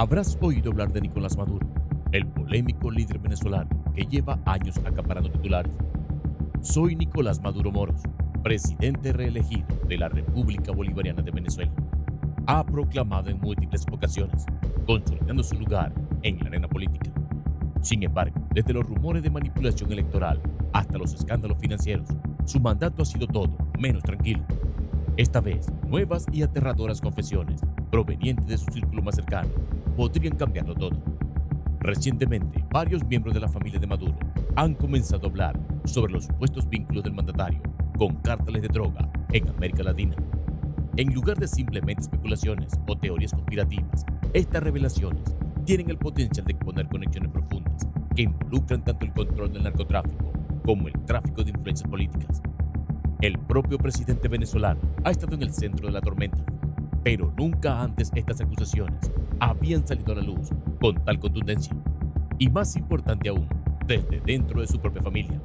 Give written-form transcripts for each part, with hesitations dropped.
Habrás oído hablar de Nicolás Maduro, el polémico líder venezolano que lleva años acaparando titulares. Soy Nicolás Maduro Moros, presidente reelegido de la República Bolivariana de Venezuela. Ha proclamado en múltiples ocasiones, consolidando su lugar en la arena política. Sin embargo, desde los rumores de manipulación electoral hasta los escándalos financieros, su mandato ha sido todo menos tranquilo. Esta vez, nuevas y aterradoras confesiones provenientes de su círculo más cercano podrían cambiarlo todo. Recientemente, varios miembros de la familia de Maduro han comenzado a hablar sobre los supuestos vínculos del mandatario con cárteles de droga en América Latina. En lugar de simplemente especulaciones o teorías conspirativas, estas revelaciones tienen el potencial de exponer conexiones profundas que involucran tanto el control del narcotráfico como el tráfico de influencias políticas. El propio presidente venezolano ha estado en el centro de la tormenta, pero nunca antes estas acusaciones habían salido a la luz con tal contundencia, y más importante aún, desde dentro de su propia familia.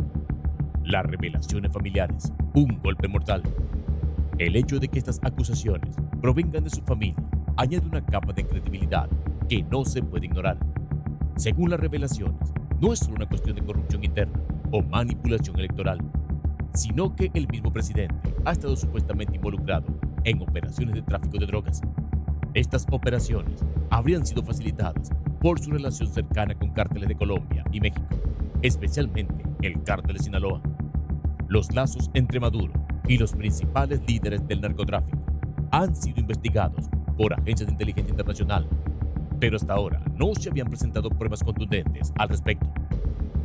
Las revelaciones familiares, un golpe mortal. El hecho de que estas acusaciones provengan de su familia añade una capa de credibilidad que no se puede ignorar. Según las revelaciones, no es solo una cuestión de corrupción interna o manipulación electoral, sino que el mismo presidente ha estado supuestamente involucrado en operaciones de tráfico de drogas. Estas operaciones habrían sido facilitadas por su relación cercana con cárteles de Colombia y México, especialmente el cártel de Sinaloa. Los lazos entre Maduro y los principales líderes del narcotráfico han sido investigados por agencias de inteligencia internacional, pero hasta ahora no se habían presentado pruebas contundentes al respecto.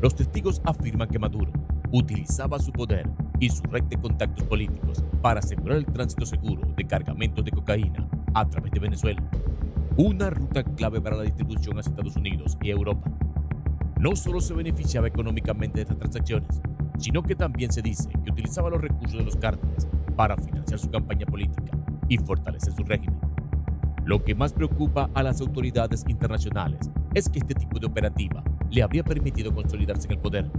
Los testigos afirman que Maduro utilizaba su poder y su red de contactos políticos para asegurar el tránsito seguro de cargamentos de cocaína a través de Venezuela, una ruta clave para la distribución hacia Estados Unidos y Europa. No solo se beneficiaba económicamente de estas transacciones, sino que también se dice que utilizaba los recursos de los cárteles para financiar su campaña política y fortalecer su régimen. Lo que más preocupa a las autoridades internacionales es que este tipo de operativa le habría permitido consolidarse en el poder,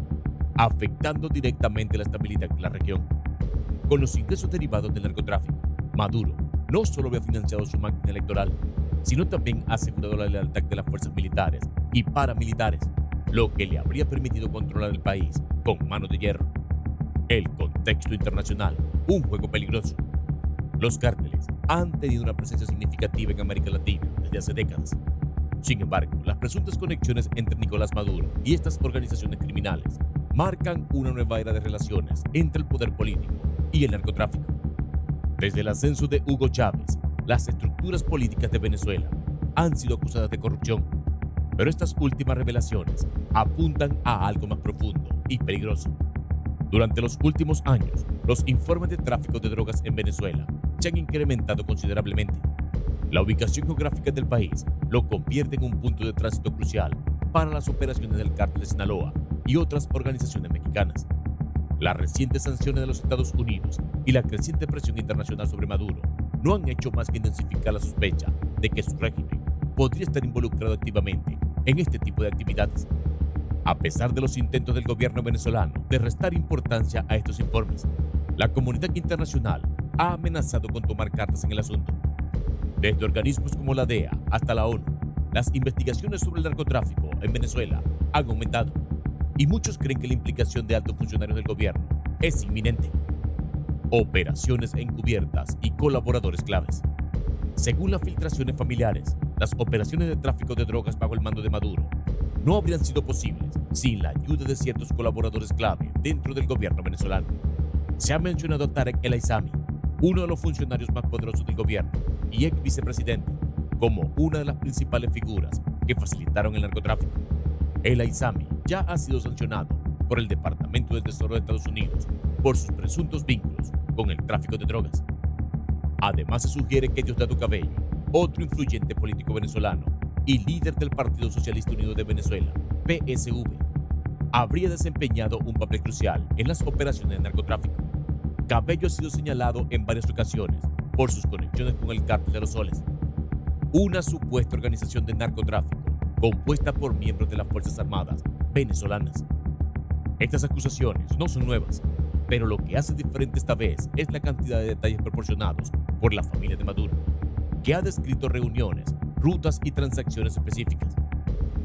afectando directamente la estabilidad de la región. Con los ingresos derivados del narcotráfico, Maduro no solo había financiado su máquina electoral, sino también ha asegurado la lealtad de las fuerzas militares y paramilitares, lo que le habría permitido controlar el país con manos de hierro. El contexto internacional, un juego peligroso. Los cárteles han tenido una presencia significativa en América Latina desde hace décadas. Sin embargo, las presuntas conexiones entre Nicolás Maduro y estas organizaciones criminales marcan una nueva era de relaciones entre el poder político y el narcotráfico. Desde el ascenso de Hugo Chávez, las estructuras políticas de Venezuela han sido acusadas de corrupción, pero estas últimas revelaciones apuntan a algo más profundo y peligroso. Durante los últimos años, los informes de tráfico de drogas en Venezuela se han incrementado considerablemente. La ubicación geográfica del país lo convierte en un punto de tránsito crucial para las operaciones del cártel de Sinaloa y otras organizaciones mexicanas. Las recientes sanciones de los Estados Unidos y la creciente presión internacional sobre Maduro no han hecho más que intensificar la sospecha de que su régimen podría estar involucrado activamente en este tipo de actividades. A pesar de los intentos del gobierno venezolano de restar importancia a estos informes, la comunidad internacional ha amenazado con tomar cartas en el asunto. Desde organismos como la DEA hasta la ONU, las investigaciones sobre el narcotráfico en Venezuela han aumentado, y muchos creen que la implicación de altos funcionarios del gobierno es inminente. Operaciones encubiertas y colaboradores claves. Según las filtraciones familiares, las operaciones de tráfico de drogas bajo el mando de Maduro no habrían sido posibles sin la ayuda de ciertos colaboradores clave dentro del gobierno venezolano. Se ha mencionado a Tarek El Aissami, uno de los funcionarios más poderosos del gobierno y ex vicepresidente, como una de las principales figuras que facilitaron el narcotráfico. El Aissami ya ha sido sancionado por el Departamento del Tesoro de Estados Unidos por sus presuntos vínculos con el tráfico de drogas. Además, se sugiere que Diosdado Cabello, otro influyente político venezolano y líder del Partido Socialista Unido de Venezuela, PSV, habría desempeñado un papel crucial en las operaciones de narcotráfico. Cabello ha sido señalado en varias ocasiones por sus conexiones con el Cártel de los Soles, una supuesta organización de narcotráfico compuesta por miembros de las Fuerzas Armadas venezolanas. Estas acusaciones no son nuevas, pero lo que hace diferente esta vez es la cantidad de detalles proporcionados por la familia de Maduro, que ha descrito reuniones rutas y transacciones específicas.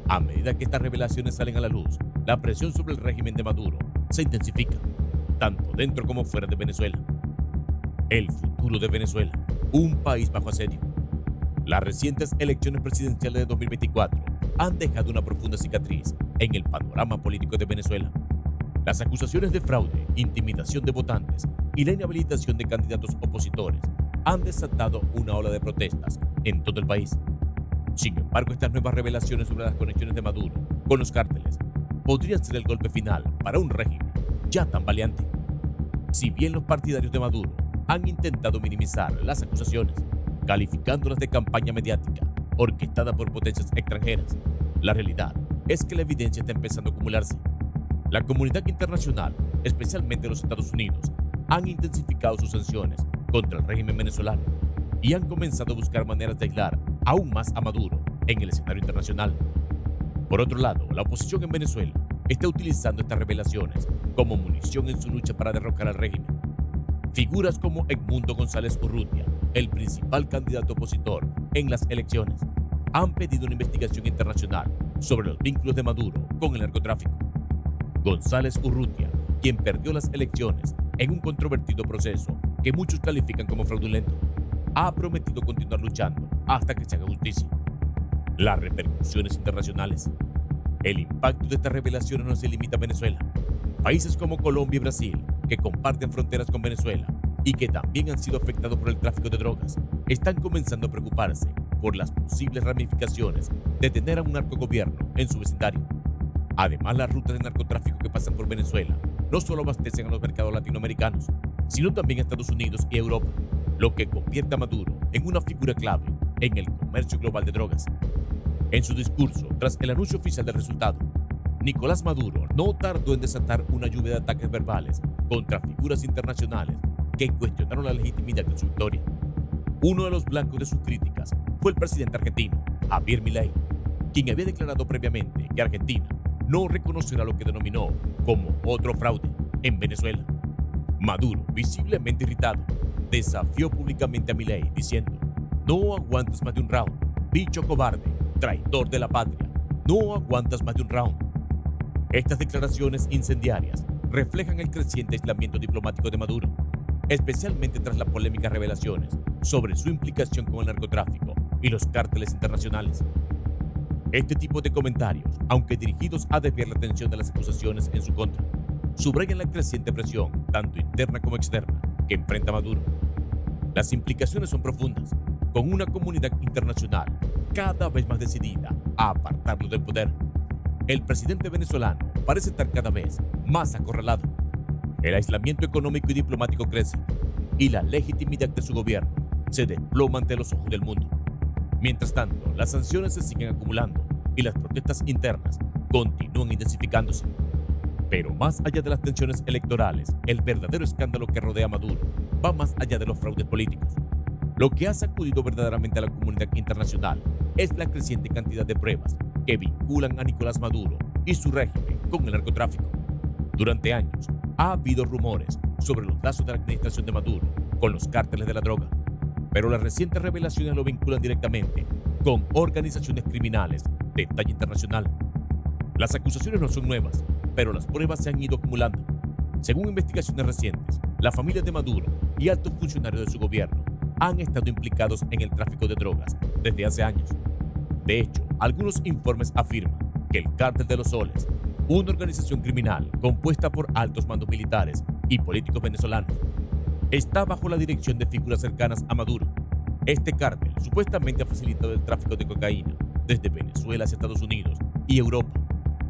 A medida que estas revelaciones salen a la luz, la presión sobre el régimen de Maduro se intensifica, tanto dentro como fuera de Venezuela. El futuro de Venezuela, un país bajo asedio. Las recientes elecciones presidenciales de 2024 han dejado una profunda cicatriz en el panorama político de Venezuela. Las acusaciones de fraude, intimidación de votantes y la inhabilitación de candidatos opositores han desatado una ola de protestas en todo el país. Sin embargo, estas nuevas revelaciones sobre las conexiones de Maduro con los cárteles podrían ser el golpe final para un régimen ya tan valiente. Si bien los partidarios de Maduro han intentado minimizar las acusaciones, calificándolas de campaña mediática orquestada por potencias extranjeras, la realidad es que la evidencia está empezando a acumularse. La comunidad internacional, especialmente los Estados Unidos, han intensificado sus sanciones contra el régimen venezolano y han comenzado a buscar maneras de aislar aún más a Maduro en el escenario internacional. Por otro lado, la oposición en Venezuela está utilizando estas revelaciones como munición en su lucha para derrocar al régimen. Figuras como Edmundo González Urrutia, el principal candidato opositor en las elecciones, han pedido una investigación internacional sobre los vínculos de Maduro con el narcotráfico. González Urrutia, quien perdió las elecciones en un controvertido proceso que muchos califican como fraudulento, ha prometido continuar luchando hasta que se haga justicia. Las repercusiones internacionales. El impacto de estas revelaciones no se limita a Venezuela. Países como Colombia y Brasil, que comparten fronteras con Venezuela y que también han sido afectados por el tráfico de drogas, están comenzando a preocuparse por las posibles ramificaciones de tener a un narcogobierno en su vecindario. Además, las rutas de narcotráfico que pasan por Venezuela no solo abastecen a los mercados latinoamericanos, sino también a Estados Unidos y Europa, lo que convierte a Maduro en una figura clave en el comercio global de drogas. En su discurso, tras el anuncio oficial del resultado, Nicolás Maduro no tardó en desatar una lluvia de ataques verbales contra figuras internacionales que cuestionaron la legitimidad de su victoria. Uno de los blancos de sus críticas fue el presidente argentino, Javier Milei, quien había declarado previamente que Argentina no reconocerá lo que denominó como otro fraude en Venezuela. Maduro, visiblemente irritado, desafió públicamente a Milei diciendo: "No aguantas más de un round, bicho cobarde, traidor de la patria, no aguantas más de un round". Estas declaraciones incendiarias reflejan el creciente aislamiento diplomático de Maduro, especialmente tras las polémicas revelaciones sobre su implicación con el narcotráfico y los cárteles internacionales. Este tipo de comentarios, aunque dirigidos a desviar la atención de las acusaciones en su contra, subrayan la creciente presión, tanto interna como externa, que enfrenta Maduro. Las implicaciones son profundas, con una comunidad internacional cada vez más decidida a apartarlo del poder. El presidente venezolano parece estar cada vez más acorralado. El aislamiento económico y diplomático crece, y la legitimidad de su gobierno se desploma ante los ojos del mundo. Mientras tanto, las sanciones se siguen acumulando y las protestas internas continúan intensificándose. Pero más allá de las tensiones electorales, el verdadero escándalo que rodea a Maduro va más allá de los fraudes políticos. Lo que ha sacudido verdaderamente a la comunidad internacional es la creciente cantidad de pruebas que vinculan a Nicolás Maduro y su régimen con el narcotráfico. Durante años, ha habido rumores sobre los lazos de la administración de Maduro con los cárteles de la droga, pero las recientes revelaciones lo vinculan directamente con organizaciones criminales de talla internacional. Las acusaciones no son nuevas, pero las pruebas se han ido acumulando. Según investigaciones recientes, la familia de Maduro y altos funcionarios de su gobierno han estado implicados en el tráfico de drogas desde hace años. De hecho, algunos informes afirman que el Cártel de los Soles, una organización criminal compuesta por altos mandos militares y políticos venezolanos, está bajo la dirección de figuras cercanas a Maduro. Este cártel supuestamente ha facilitado el tráfico de cocaína desde Venezuela hacia Estados Unidos y Europa,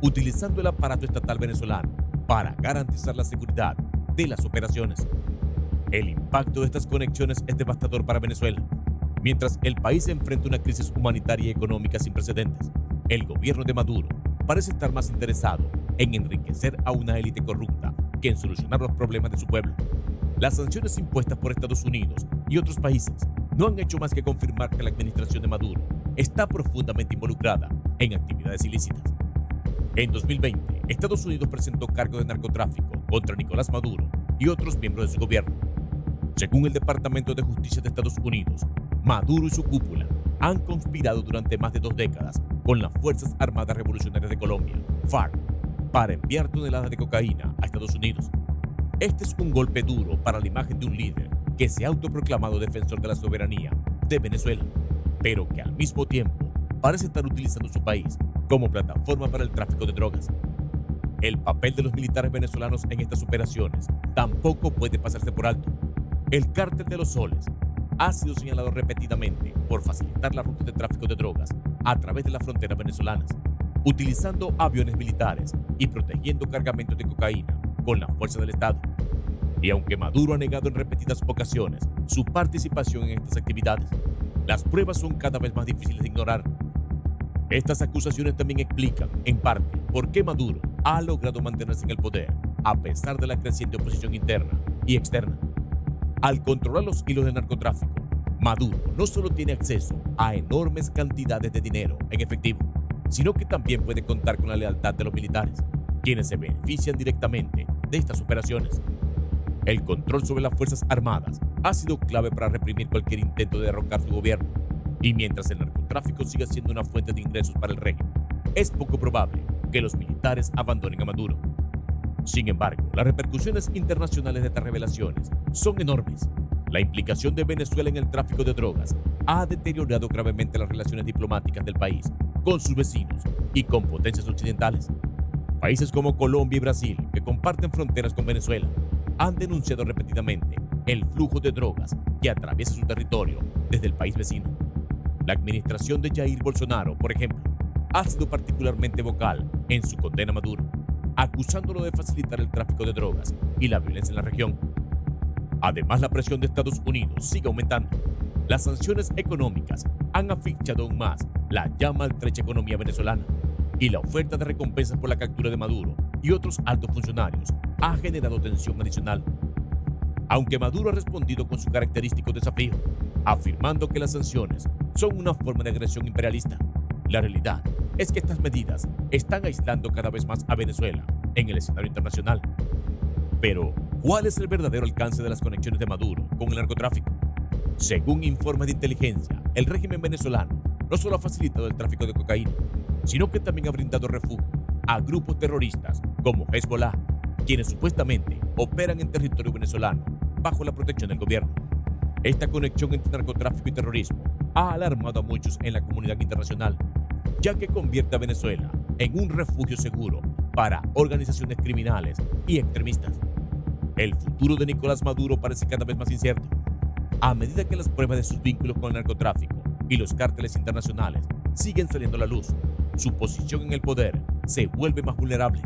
utilizando el aparato estatal venezolano para garantizar la seguridad de las operaciones. El impacto de estas conexiones es devastador para Venezuela. Mientras el país enfrenta una crisis humanitaria y económica sin precedentes, el gobierno de Maduro parece estar más interesado en enriquecer a una élite corrupta que en solucionar los problemas de su pueblo. Las sanciones impuestas por Estados Unidos y otros países no han hecho más que confirmar que la administración de Maduro está profundamente involucrada en actividades ilícitas. En 2020, Estados Unidos presentó cargos de narcotráfico contra Nicolás Maduro y otros miembros de su gobierno. Según el Departamento de Justicia de Estados Unidos, Maduro y su cúpula han conspirado durante más de 2 décadas con las Fuerzas Armadas Revolucionarias de Colombia, FARC, para enviar toneladas de cocaína a Estados Unidos. Este es un golpe duro para la imagen de un líder que se ha autoproclamado defensor de la soberanía de Venezuela, pero que al mismo tiempo parece estar utilizando su país como plataforma para el tráfico de drogas. El papel de los militares venezolanos en estas operaciones tampoco puede pasarse por alto. El Cártel de los Soles ha sido señalado repetidamente por facilitar las rutas de tráfico de drogas a través de las fronteras venezolanas, utilizando aviones militares y protegiendo cargamentos de cocaína con la fuerza del Estado. Y aunque Maduro ha negado en repetidas ocasiones su participación en estas actividades, las pruebas son cada vez más difíciles de ignorar. Estas acusaciones también explican, en parte, por qué Maduro ha logrado mantenerse en el poder a pesar de la creciente oposición interna y externa. Al controlar los hilos de narcotráfico, Maduro no solo tiene acceso a enormes cantidades de dinero en efectivo, sino que también puede contar con la lealtad de los militares, quienes se benefician directamente de estas operaciones. El control sobre las Fuerzas Armadas ha sido clave para reprimir cualquier intento de derrocar su gobierno, y mientras el narcotráfico siga siendo una fuente de ingresos para el régimen, es poco probable que los militares abandonen a Maduro. Sin embargo, las repercusiones internacionales de estas revelaciones son enormes. La implicación de Venezuela en el tráfico de drogas ha deteriorado gravemente las relaciones diplomáticas del país con sus vecinos y con potencias occidentales. Países como Colombia y Brasil, que comparten fronteras con Venezuela, han denunciado repetidamente el flujo de drogas que atraviesa su territorio desde el país vecino. La administración de Jair Bolsonaro, por ejemplo, ha sido particularmente vocal en su condena a Maduro, acusándolo de facilitar el tráfico de drogas y la violencia en la región. Además, la presión de Estados Unidos sigue aumentando. Las sanciones económicas han asfixiado aún más la ya maltrecha economía venezolana, y la oferta de recompensas por la captura de Maduro y otros altos funcionarios ha generado tensión adicional. Aunque Maduro ha respondido con su característico desafío, afirmando que las sanciones son una forma de agresión imperialista, la realidad es que estas medidas están aislando cada vez más a Venezuela en el escenario internacional. Pero, ¿cuál es el verdadero alcance de las conexiones de Maduro con el narcotráfico? Según informes de inteligencia, el régimen venezolano no solo ha facilitado el tráfico de cocaína, sino que también ha brindado refugio a grupos terroristas como Hezbollah, quienes supuestamente operan en territorio venezolano bajo la protección del gobierno. Esta conexión entre narcotráfico y terrorismo ha alarmado a muchos en la comunidad internacional, ya que convierte a Venezuela en un refugio seguro para organizaciones criminales y extremistas. El futuro de Nicolás Maduro parece cada vez más incierto. A medida que las pruebas de sus vínculos con el narcotráfico y los cárteles internacionales siguen saliendo a la luz, su posición en el poder se vuelve más vulnerable.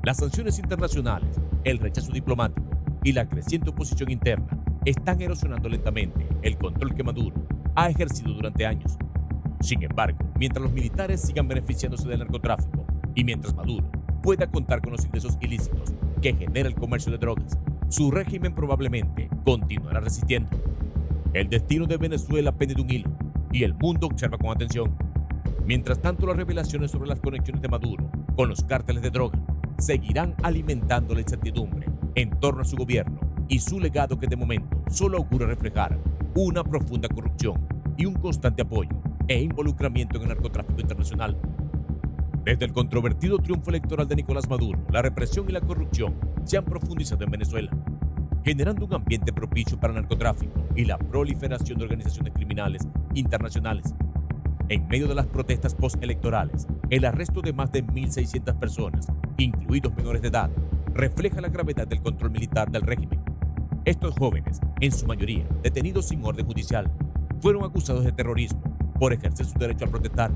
Las sanciones internacionales, el rechazo diplomático y la creciente oposición interna están erosionando lentamente el control que Maduro ha ejercido durante años. Sin embargo, mientras los militares sigan beneficiándose del narcotráfico y mientras Maduro pueda contar con los ingresos ilícitos que genera el comercio de drogas, su régimen probablemente continuará resistiendo. El destino de Venezuela pende de un hilo y el mundo observa con atención. Mientras tanto, las revelaciones sobre las conexiones de Maduro con los cárteles de droga seguirán alimentando la incertidumbre en torno a su gobierno y su legado, que de momento solo augura reflejar una profunda corrupción y un constante apoyo e involucramiento en el narcotráfico internacional. Desde el controvertido triunfo electoral de Nicolás Maduro, la represión y la corrupción se han profundizado en Venezuela, generando un ambiente propicio para el narcotráfico y la proliferación de organizaciones criminales internacionales. En medio de las protestas postelectorales, el arresto de más de 1.600 personas, incluidos menores de edad, refleja la gravedad del control militar del régimen. Estos jóvenes, en su mayoría detenidos sin orden judicial, fueron acusados de terrorismo por ejercer su derecho a protestar.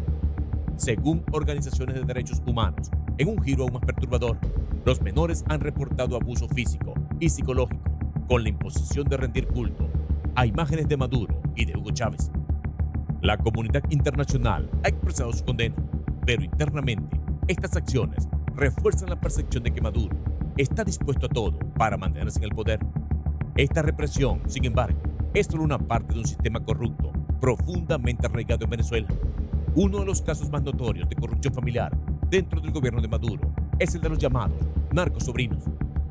Según organizaciones de derechos humanos, en un giro aún más perturbador, los menores han reportado abuso físico y psicológico con la imposición de rendir culto a imágenes de Maduro y de Hugo Chávez. La comunidad internacional ha expresado su condena, pero internamente estas acciones refuerzan la percepción de que Maduro está dispuesto a todo para mantenerse en el poder. Esta represión, sin embargo, es solo una parte de un sistema corrupto profundamente arraigado en Venezuela. Uno de los casos más notorios de corrupción familiar dentro del gobierno de Maduro es el de los llamados narcosobrinos,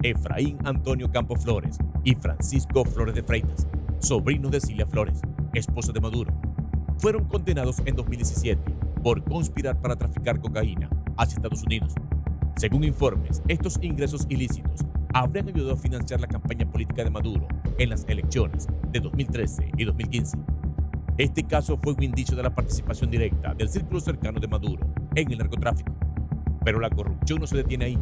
Efraín Antonio Campos Flores y Francisco Flores de Freitas, sobrinos de Cilia Flores, esposa de Maduro. fueron condenados en 2017 por conspirar para traficar cocaína hacia Estados Unidos. Según informes, estos ingresos ilícitos habrían ayudado a financiar la campaña política de Maduro en las elecciones de 2013 y 2015. Este caso fue un indicio de la participación directa del círculo cercano de Maduro en el narcotráfico. Pero la corrupción no se detiene ahí.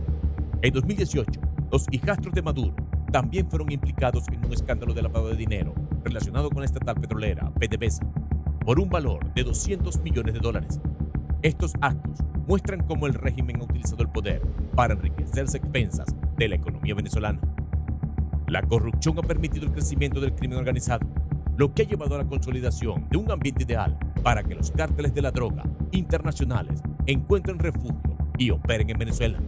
En 2018, los hijastros de Maduro también fueron implicados en un escándalo de lavado de dinero relacionado con la estatal petrolera PDVSA por un valor de $200 millones. Estos actos muestran cómo el régimen ha utilizado el poder para enriquecerse a expensas de la economía venezolana. La corrupción ha permitido el crecimiento del crimen organizado, lo que ha llevado a la consolidación de un ambiente ideal para que los cárteles de la droga internacionales encuentren refugio y operen en Venezuela.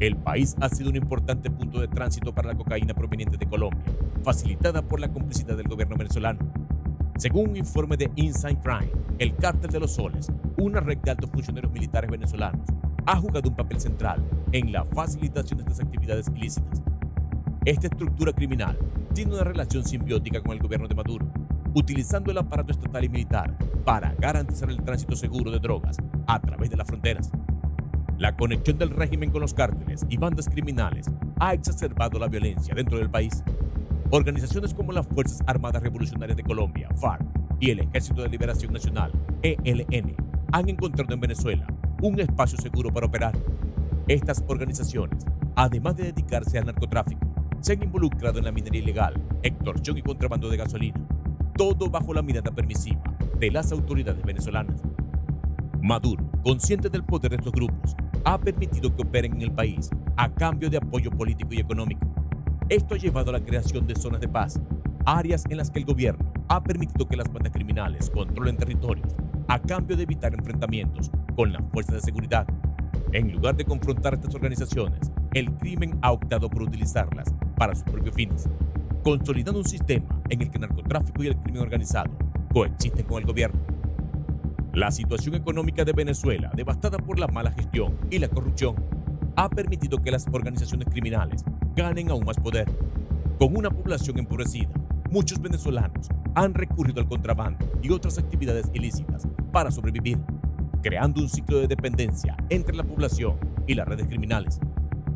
El país ha sido un importante punto de tránsito para la cocaína proveniente de Colombia, facilitada por la complicidad del gobierno venezolano. Según un informe de Inside Crime, el Cártel de los Soles, una red de altos funcionarios militares venezolanos, ha jugado un papel central en la facilitación de estas actividades ilícitas. Esta estructura criminal tiene una relación simbiótica con el gobierno de Maduro, utilizando el aparato estatal y militar para garantizar el tránsito seguro de drogas a través de las fronteras. La conexión del régimen con los cárteles y bandas criminales ha exacerbado la violencia dentro del país. Organizaciones como las Fuerzas Armadas Revolucionarias de Colombia, FARC, y el Ejército de Liberación Nacional, ELN, han encontrado en Venezuela un espacio seguro para operar. Estas organizaciones, además de dedicarse al narcotráfico, se han involucrado en la minería ilegal, extorsión y contrabando de gasolina, todo bajo la mirada permisiva de las autoridades venezolanas. Maduro, consciente del poder de estos grupos, ha permitido que operen en el país a cambio de apoyo político y económico. Esto ha llevado a la creación de zonas de paz, áreas en las que el gobierno ha permitido que las bandas criminales controlen territorios a cambio de evitar enfrentamientos con las fuerzas de seguridad. En lugar de confrontar a estas organizaciones, el crimen ha optado por utilizarlas para sus propios fines, consolidando un sistema en el que el narcotráfico y el crimen organizado coexisten con el gobierno. La situación económica de Venezuela, devastada por la mala gestión y la corrupción, ha permitido que las organizaciones criminales ganen aún más poder. Con una población empobrecida, muchos venezolanos han recurrido al contrabando y otras actividades ilícitas para sobrevivir, creando un ciclo de dependencia entre la población y las redes criminales.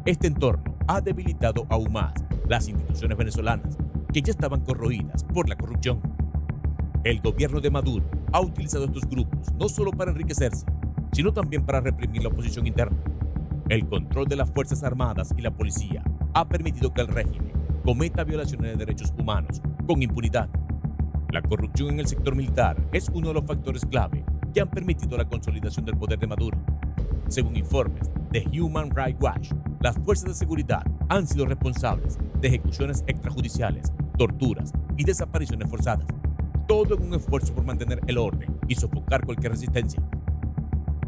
Este entorno ha debilitado aún más las instituciones venezolanas, que ya estaban corroídas por la corrupción. El gobierno de Maduro ha utilizado estos grupos no solo para enriquecerse, sino también para reprimir la oposición interna. El control de las Fuerzas Armadas y la policía ha permitido que el régimen cometa violaciones de derechos humanos con impunidad. La corrupción en el sector militar es uno de los factores clave que han permitido la consolidación del poder de Maduro. Según informes de Human Rights Watch, las fuerzas de seguridad han sido responsables de ejecuciones extrajudiciales, torturas y desapariciones forzadas, todo en un esfuerzo por mantener el orden y sofocar cualquier resistencia.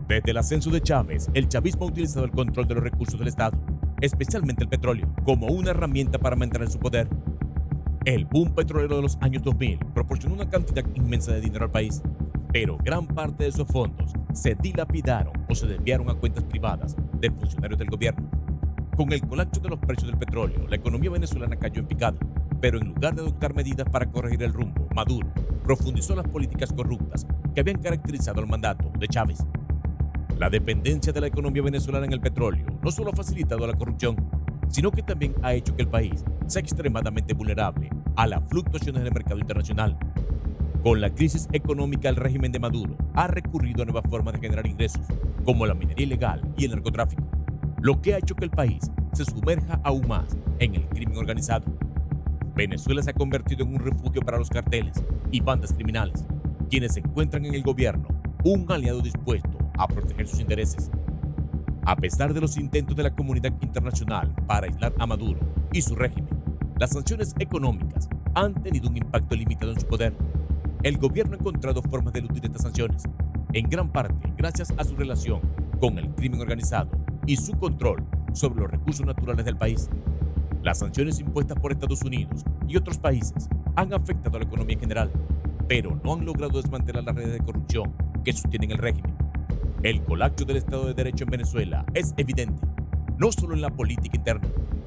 Desde el ascenso de Chávez, el chavismo ha utilizado el control de los recursos del Estado, especialmente el petróleo, como una herramienta para mantener su poder. El boom petrolero de los años 2000 proporcionó una cantidad inmensa de dinero al país, pero gran parte de esos fondos se dilapidaron o se desviaron a cuentas privadas de funcionarios del gobierno. Con el colapso de los precios del petróleo, la economía venezolana cayó en picada, pero en lugar de adoptar medidas para corregir el rumbo, Maduro profundizó las políticas corruptas que habían caracterizado el mandato de Chávez. La dependencia de la economía venezolana en el petróleo no solo ha facilitado la corrupción, sino que también ha hecho que el país sea extremadamente vulnerable a las fluctuaciones del mercado internacional. Con la crisis económica, el régimen de Maduro ha recurrido a nuevas formas de generar ingresos, como la minería ilegal y el narcotráfico, lo que ha hecho que el país se sumerja aún más en el crimen organizado. Venezuela se ha convertido en un refugio para los carteles y bandas criminales, quienes encuentran en el gobierno un aliado dispuesto a proteger sus intereses. A pesar de los intentos de la comunidad internacional para aislar a Maduro y su régimen, las sanciones económicas han tenido un impacto limitado en su poder. El gobierno ha encontrado formas de eludir estas sanciones, en gran parte gracias a su relación con el crimen organizado y su control sobre los recursos naturales del país. Las sanciones impuestas por Estados Unidos y otros países han afectado a la economía en general, pero no han logrado desmantelar las redes de corrupción que sostienen el régimen. El colapso del Estado de Derecho en Venezuela es evidente, no solo en la política interna,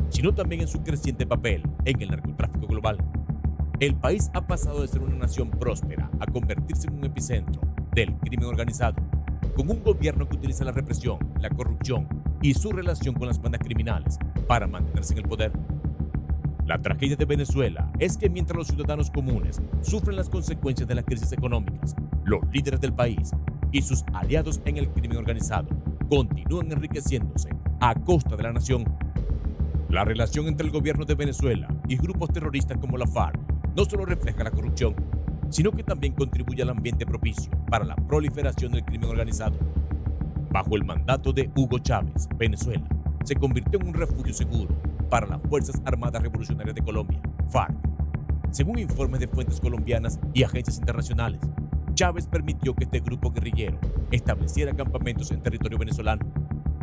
sino también en su creciente papel en el narcotráfico global. El país ha pasado de ser una nación próspera a convertirse en un epicentro del crimen organizado, con un gobierno que utiliza la represión, la corrupción y su relación con las bandas criminales para mantenerse en el poder. La tragedia de Venezuela es que mientras los ciudadanos comunes sufren las consecuencias de las crisis económicas, los líderes del país y sus aliados en el crimen organizado continúan enriqueciéndose a costa de la nación. La relación entre el gobierno de Venezuela y grupos terroristas como la FARC no solo refleja la corrupción, sino que también contribuye al ambiente propicio para la proliferación del crimen organizado. Bajo el mandato de Hugo Chávez, Venezuela se convirtió en un refugio seguro para las Fuerzas Armadas Revolucionarias de Colombia, FARC. Según informes de fuentes colombianas y agencias internacionales, Chávez permitió que este grupo guerrillero estableciera campamentos en territorio venezolano,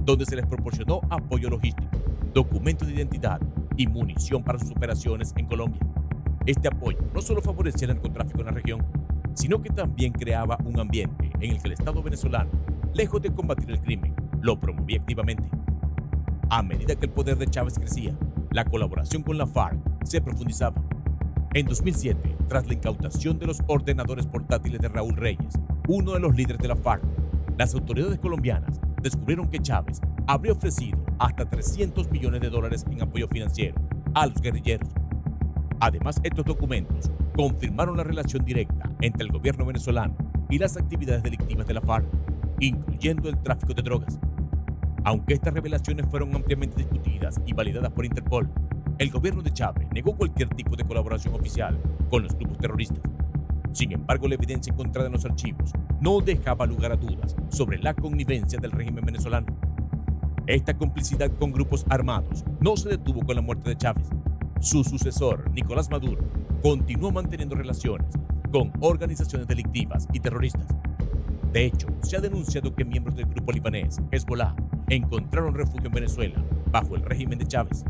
donde se les proporcionó apoyo logístico, documentos de identidad y munición para sus operaciones en Colombia. Este apoyo no solo favorecía el narcotráfico en la región, sino que también creaba un ambiente en el que el Estado venezolano, lejos de combatir el crimen, lo promovía activamente. A medida que el poder de Chávez crecía, la colaboración con la FARC se profundizaba. En 2007, tras la incautación de los ordenadores portátiles de Raúl Reyes, uno de los líderes de la FARC, las autoridades colombianas descubrieron que Chávez habría ofrecido hasta $300 millones en apoyo financiero a los guerrilleros. Además, estos documentos confirmaron la relación directa entre el gobierno venezolano y las actividades delictivas de la FARC, incluyendo el tráfico de drogas. Aunque estas revelaciones fueron ampliamente discutidas y validadas por Interpol, el gobierno de Chávez negó cualquier tipo de colaboración oficial con los grupos terroristas. Sin embargo, la evidencia encontrada en los archivos no dejaba lugar a dudas sobre la connivencia del régimen venezolano. Esta complicidad con grupos armados no se detuvo con la muerte de Chávez. Su sucesor, Nicolás Maduro, continuó manteniendo relaciones con organizaciones delictivas y terroristas. De hecho, se ha denunciado que miembros del grupo libanés Hezbollah encontraron refugio en Venezuela bajo el régimen de Chávez,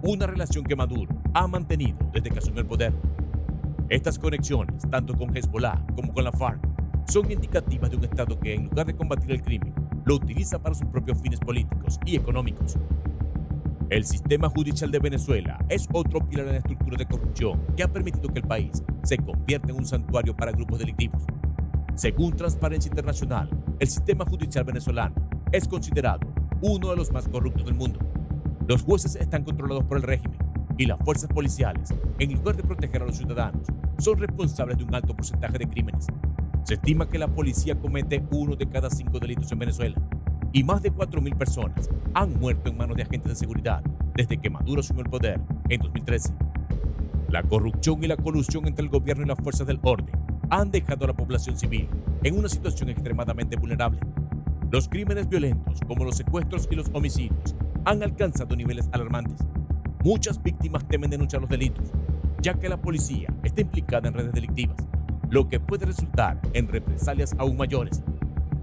una relación que Maduro ha mantenido desde que asumió el poder. Estas conexiones, tanto con Hezbollah como con la FARC, son indicativas de un Estado que, en lugar de combatir el crimen, lo utiliza para sus propios fines políticos y económicos. El sistema judicial de Venezuela es otro pilar en la estructura de corrupción que ha permitido que el país se convierta en un santuario para grupos delictivos. Según Transparencia Internacional, el sistema judicial venezolano es considerado uno de los más corruptos del mundo. Los jueces están controlados por el régimen y las fuerzas policiales, en lugar de proteger a los ciudadanos, son responsables de un alto porcentaje de crímenes. Se estima que la policía comete 1 de cada 5 delitos en Venezuela y más de 4.000 personas han muerto en manos de agentes de seguridad desde que Maduro asumió el poder en 2013. La corrupción y la colusión entre el gobierno y las fuerzas del orden han dejado a la población civil en una situación extremadamente vulnerable. Los crímenes violentos, como los secuestros y los homicidios, han alcanzado niveles alarmantes. Muchas víctimas temen denunciar los delitos, ya que la policía está implicada en redes delictivas, lo que puede resultar en represalias aún mayores.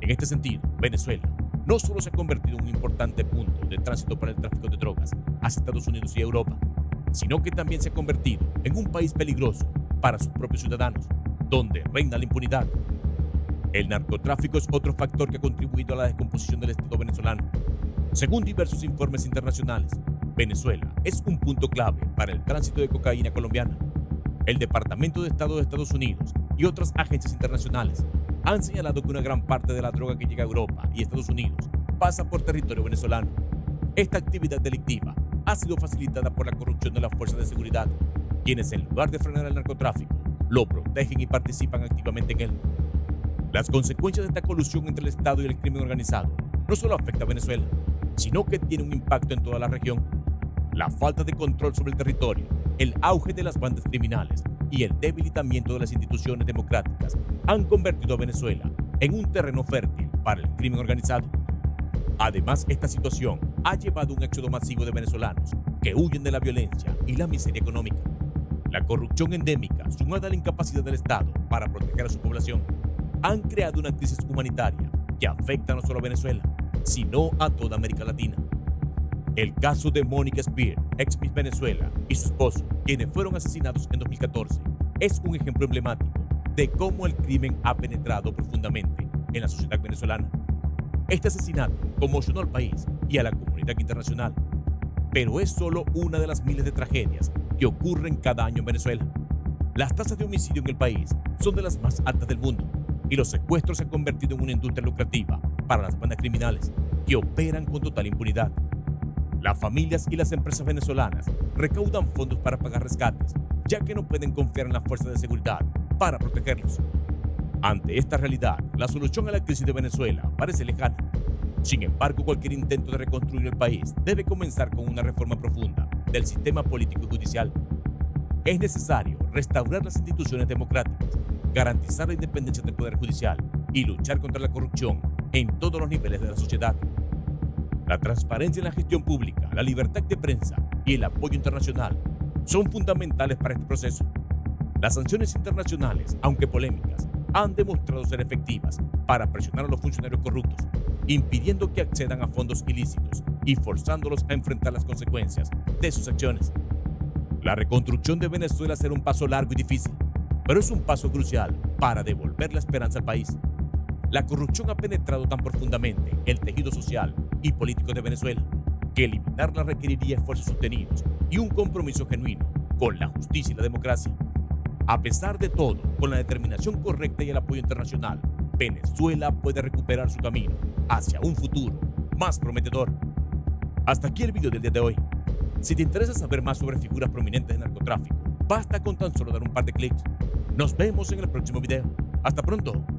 En este sentido, Venezuela no solo se ha convertido en un importante punto de tránsito para el tráfico de drogas hacia Estados Unidos y Europa, sino que también se ha convertido en un país peligroso para sus propios ciudadanos, donde reina la impunidad. El narcotráfico es otro factor que ha contribuido a la descomposición del Estado venezolano. Según diversos informes internacionales, Venezuela es un punto clave para el tránsito de cocaína colombiana. El Departamento de Estado de Estados Unidos y otras agencias internacionales han señalado que una gran parte de la droga que llega a Europa y Estados Unidos pasa por territorio venezolano. Esta actividad delictiva ha sido facilitada por la corrupción de las fuerzas de seguridad, quienes, en lugar de frenar el narcotráfico, lo protegen y participan activamente en él. Las consecuencias de esta colusión entre el Estado y el crimen organizado no solo afecta a Venezuela, sino que tiene un impacto en toda la región. La falta de control sobre el territorio, el auge de las bandas criminales y el debilitamiento de las instituciones democráticas han convertido a Venezuela en un terreno fértil para el crimen organizado. Además, esta situación ha llevado a un éxodo masivo de venezolanos que huyen de la violencia y la miseria económica. La corrupción endémica, sumada a la incapacidad del Estado para proteger a su población, han creado una crisis humanitaria que afecta no solo a Venezuela, sino a toda América Latina. El caso de Mónica Spear, ex Miss Venezuela, y su esposo, quienes fueron asesinados en 2014, es un ejemplo emblemático de cómo el crimen ha penetrado profundamente en la sociedad venezolana. Este asesinato conmocionó al país y a la comunidad internacional, pero es solo una de las miles de tragedias que ocurren cada año en Venezuela. Las tasas de homicidio en el país son de las más altas del mundo, y los secuestros se han convertido en una industria lucrativa para las bandas criminales que operan con total impunidad. Las familias y las empresas venezolanas recaudan fondos para pagar rescates, ya que no pueden confiar en las fuerzas de seguridad para protegerlos. Ante esta realidad, la solución a la crisis de Venezuela parece lejana. Sin embargo, cualquier intento de reconstruir el país debe comenzar con una reforma profunda del sistema político y judicial. Es necesario restaurar las instituciones democráticas, garantizar la independencia del Poder Judicial y luchar contra la corrupción en todos los niveles de la sociedad. La transparencia en la gestión pública, la libertad de prensa y el apoyo internacional son fundamentales para este proceso. Las sanciones internacionales, aunque polémicas, han demostrado ser efectivas para presionar a los funcionarios corruptos, impidiendo que accedan a fondos ilícitos y forzándolos a enfrentar las consecuencias de sus acciones. La reconstrucción de Venezuela será un paso largo y difícil, pero es un paso crucial para devolver la esperanza al país. La corrupción ha penetrado tan profundamente el tejido social y político de Venezuela que eliminarla requeriría esfuerzos sostenidos y un compromiso genuino con la justicia y la democracia. A pesar de todo, con la determinación correcta y el apoyo internacional, Venezuela puede recuperar su camino hacia un futuro más prometedor. Hasta aquí el video del día de hoy. Si te interesa saber más sobre figuras prominentes del narcotráfico, basta con tan solo dar un par de clics. Nos vemos en el próximo video. Hasta pronto.